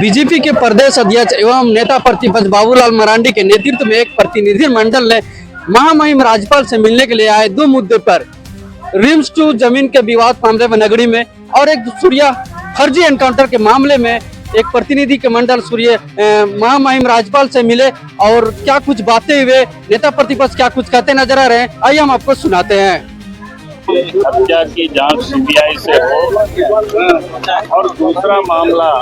BJP के प्रदेश अध्यक्ष एवं नेता प्रतिपक्ष बाबूलाल मरांडी के नेतृत्व में एक प्रतिनिधिमंडल ने महामहिम राज्यपाल से मिलने के लिए आए। दो मुद्दे पर रिम्स टू जमीन के विवाद मामले में नगरी में और एक सूर्या फर्जी एनकाउंटर के मामले में एक प्रतिनिधि के मंडल सूर्य महामहिम राज्यपाल से मिले और क्या कुछ बातें हुए, नेता प्रतिपक्ष क्या कुछ कहते नजर आ रहे हैं, आइए हम आपको सुनाते हैं। हत्या की जांच सीबीआई से हो और दूसरा मामला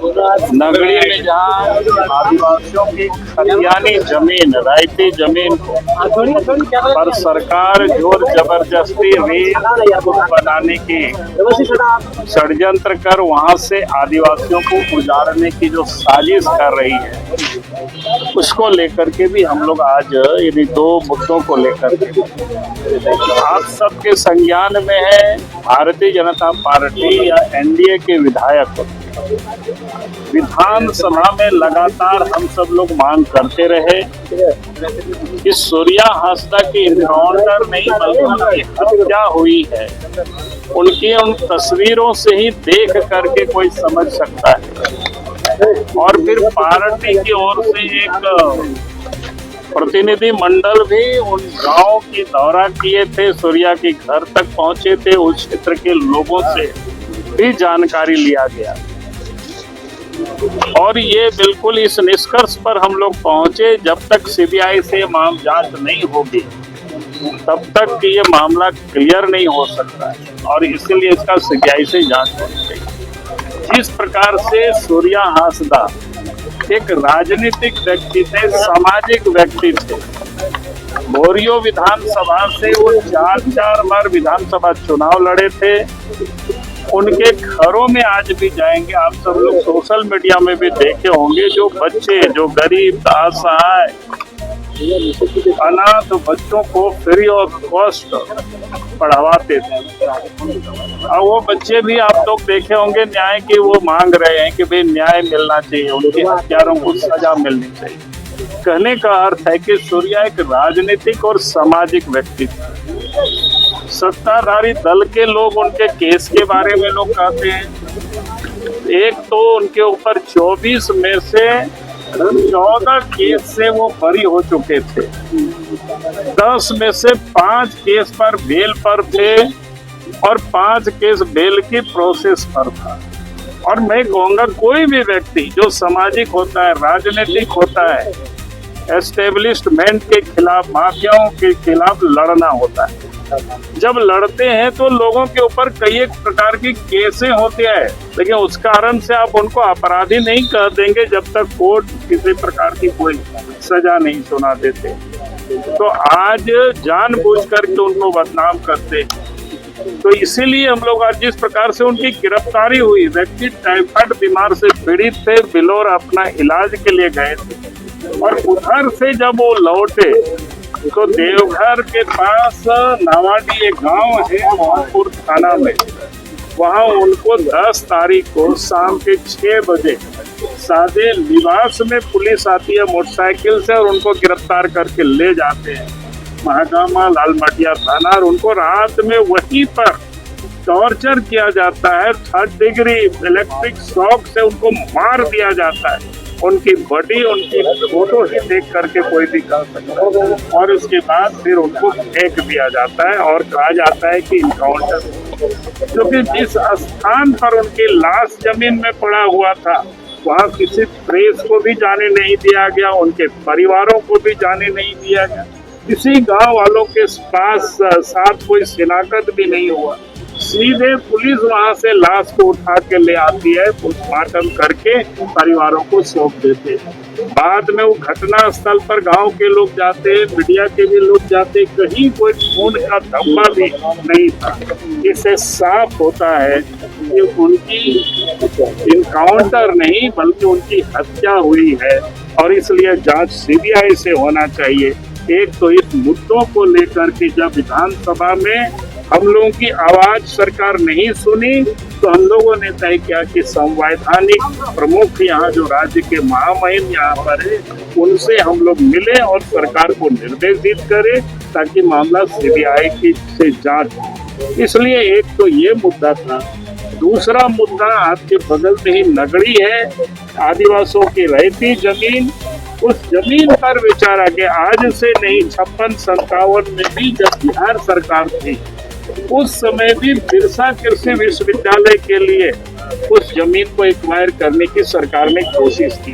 नगरी में जहां आदिवासियों की खतियानी जमीन रायती जमीन पर सरकार जोर जबरदस्ती रेत बनाने की षड्यंत्र कर वहां से आदिवासियों को गुजारने की जो साजिश कर रही है, उसको लेकर के भी हम लोग आज इन दो मुद्दों को लेकर के आप सबके संज्ञान में है। भारतीय जनता पार्टी या एनडीए के विधायक विधानसभा में लगातार हम सब लोग मांग करते रहे कि सूर्या हांसदा की एनकाउंटर नहीं बल्कि उनकी हत्या हुई है। उनकी उन तस्वीरों से ही देख करके कोई समझ सकता है। और फिर पार्टी की ओर से एक प्रतिनिधि मंडल भी उन गांव की दौरा किए थे, सूर्या के घर तक पहुंचे थे, उस क्षेत्र के लोगों से भी जानकारी लिया गया और ये बिल्कुल इस निष्कर्ष पर हम लोग पहुंचे, जब तक सीबीआई से मामला जांच नहीं होगी तब तक ये मामला क्लियर नहीं हो सकता है और इसीलिए इसका सीबीआई से जांच होनी चाहिए। जिस प्रकार से सूर्या हांसदा एक राजनीतिक व्यक्ति थे, सामाजिक व्यक्ति थे, बोरियो विधानसभा से वो चार बार विधानसभा चुनाव लड़े थे। उनके घरों में आज भी जाएंगे, आप सब लोग सोशल मीडिया में भी देखे होंगे, जो बच्चे जो गरीब असहाय अनाथ बच्चों को फ्री ऑफ कॉस्ट पढ़ावाते थे। और वो बच्चे भी आप लोग देखे होंगे न्याय की वो मांग रहे हैं कि भाई न्याय मिलना चाहिए, उनके हत्यारों को सजा मिलनी चाहिए। कहने का अर्थ है कि सूर्या एक राजनीतिक और सामाजिक व्यक्ति थे। सत्ताधारी दल के लोग उनके केस के बारे में लोग कहते हैं, एक तो उनके ऊपर 24 में से 14 केस से वो बरी हो चुके थे, 10 में से 5 केस पर बेल पर थे और 5 केस बेल की प्रोसेस पर था। और मैं कहूँगा कोई भी व्यक्ति जो सामाजिक होता है, राजनीतिक होता है, एस्टेब्लिशमेंट के खिलाफ, माफियाओं के खिलाफ लड़ना होता है। जब लड़ते हैं तो लोगों के ऊपर कई एक प्रकार की केसें होती है, लेकिन उस कारण से आप उनको अपराधी नहीं कह देंगे जब तक कोर्ट किसी प्रकार की कोई सजा नहीं सुना देते। तो आज जानबूझ करके उनको बदनाम करते। तो इसीलिए हम लोग आज जिस प्रकार से उनकी गिरफ्तारी हुई, व्यक्ति टाइफाइड बीमार से पीड़ित थे, बिलोर अपना इलाज के लिए गए थे और उधर से जब वो लौटे तो देवघर के पास नावाडी एक गांव है मोहनपुर थाना में, वहां उनको 10 तारीख को शाम के 6 बजे सादे निवास में पुलिस आती है मोटरसाइकिल से और उनको गिरफ्तार करके ले जाते हैं महागामा लालमटिया थाना। और उनको रात में वहीं पर टॉर्चर किया जाता है, 3rd डिग्री इलेक्ट्रिक शॉक से उनको मार दिया जाता है। उनकी बॉडी, उनकी फोटो ही देख करके कोई भी कह सकता है और उसके बाद फिर उनको फेंक दिया जाता है और कहा जाता है कि इनकाउंटर, क्योंकि जिस स्थान पर उनकी लाश जमीन में पड़ा हुआ था वहाँ किसी प्रेस को भी जाने नहीं दिया गया, उनके परिवारों को भी जाने नहीं दिया गया, किसी गांव वालों के पास साथ कोई शिनाख्त भी नहीं हुआ। सीधे पुलिस वहां से लाश को उठा के ले आती है, पोस्टमार्टम करके परिवारों को सौंप देते। बाद में वो घटना स्थल पर गांव के लोग जाते, मीडिया के भी लोग जाते, कहीं कोई खून का धब्बा भी नहीं था। इससे साफ होता है कि उनकी इनकाउंटर नहीं बल्कि उनकी हत्या हुई है और इसलिए जांच सीबीआई से होना चाहिए। एक तो इस मुद्दों को लेकर के जब विधानसभा में हम लोगों की आवाज सरकार नहीं सुनी तो हम लोगों ने तय किया कि संवैधानिक प्रमुख यहाँ जो राज्य के महामहिम यहाँ पर है उनसे हम लोग मिले और सरकार को निर्देशित करें ताकि मामला सीबीआई की से जांच। इसलिए एक तो ये मुद्दा था दूसरा मुद्दा आपके बगल में ही नगड़ी है, आदिवासियों की रहती जमीन। उस जमीन पर विचार आगे आज से नहीं 56-57 में भी जब बिहार सरकार थी उस समय भी बिरसा कृषि विश्वविद्यालय के लिए उस जमीन को एक्वायर करने की सरकार ने कोशिश की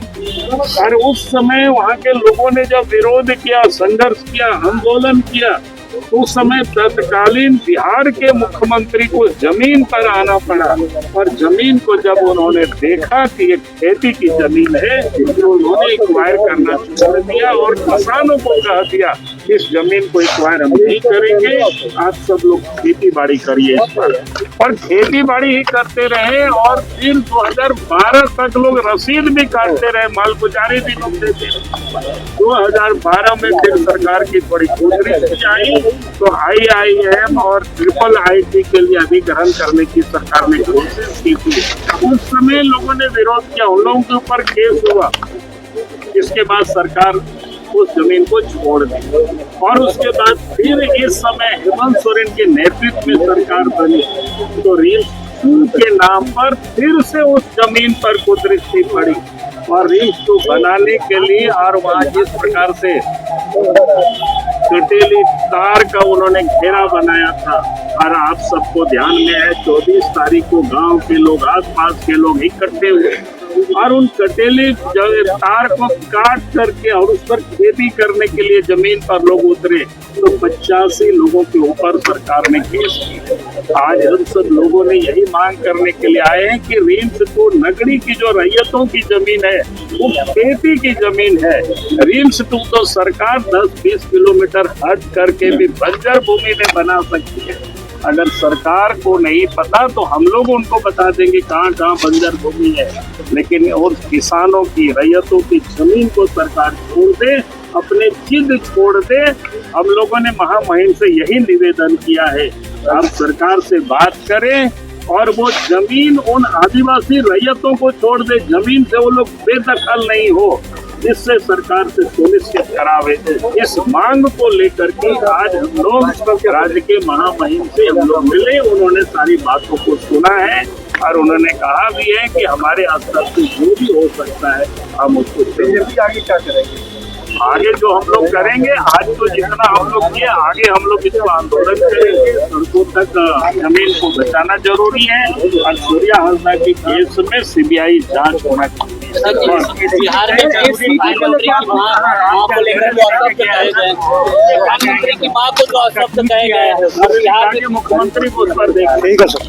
और उस समय वहां के लोगों ने जब विरोध किया, संघर्ष किया, आंदोलन किया, उस समय तत्कालीन बिहार के मुख्यमंत्री को जमीन पर आना पड़ा और जमीन को जब उन्होंने देखा कि ये खेती की जमीन है तो उन्होंने एक्वायर करना छोड़ दिया और किसानों को कह दिया इस जमीन को एक्वायर हम नहीं करेंगे, आप सब लोग खेती बाड़ी करिए इस पर। और खेती बाड़ी ही करते रहे और फिर 2012 तक लोग रसीद भी काटते रहे, मालगुजारी भी लोग देते रहे। 2012 में फिर सरकार की बड़ी कोशिश आई तो IIM और IIIT के लिए अधिग्रहण करने की सरकार ने कोशिश की थी। उस समय लोगों ने विरोध किया, उन लोगों के ऊपर केस हुआ, इसके बाद सरकार उस जमीन को छोड़ दी और उसके बाद फिर इस समय हेमंत सोरेन के नेतृत्व में सरकार बनी तो RIMS-2 के नाम पर फिर से उस जमीन पर कुदृष्टि पड़ी और RIMS-2 बनाने के लिए और वहाँ जिस प्रकार से कटेली तार का उन्होंने घेरा बनाया था और आप सबको ध्यान में है 24 तारीख को गांव के लोग, आसपास के लोग इकट्ठे हुए और उन कटेली तार को काट करके और उस पर खेती करने के लिए जमीन पर लोग उतरे तो 85 लोगों के ऊपर सरकार ने केस की। आज हम सब लोगों ने यही मांग करने के लिए आए हैं कि RIMS-2 नगरी की जो रैयतों की जमीन है वो खेती की जमीन है। RIMS-2 तो सरकार 10-20 किलोमीटर हट करके भी बंजर भूमि में बना सकती है। अगर सरकार को नहीं पता तो हम लोग उनको बता देंगे कहाँ कहाँ बंजर भूमि है, लेकिन और किसानों की रैयतों की जमीन को सरकार छोड़ दे, अपने जिद छोड़ दे। हम लोगों ने महामहिम से यही निवेदन किया है, आप सरकार से बात करें और वो जमीन उन आदिवासी रैयतों को छोड़ दे, जमीन से वो लोग बेदखल नहीं हो, इससे सरकार से सुनिश्चित करावे। इस मांग को लेकर के आज हम लोग राज्य के महामहिम से हम लोग मिले, उन्होंने सारी बातों को सुना है और उन्होंने कहा भी है कि हमारे स्तर से जो भी हो सकता है हम उसको आगे क्या करेंगे। आगे जो हम लोग करेंगे, आज तो जितना हम लोग किए, आगे हम लोग इसको आंदोलन करेंगे, सड़कों तक जमीन को बचाना जरूरी है और सूर्या हंसदा के केस में CBI जांच होना चाहिए। बिहार में प्रधानमंत्री की मां को जो अशब्द कहे गए हैं बिहार के मुख्यमंत्री को उस पर देख। ठीक है सर।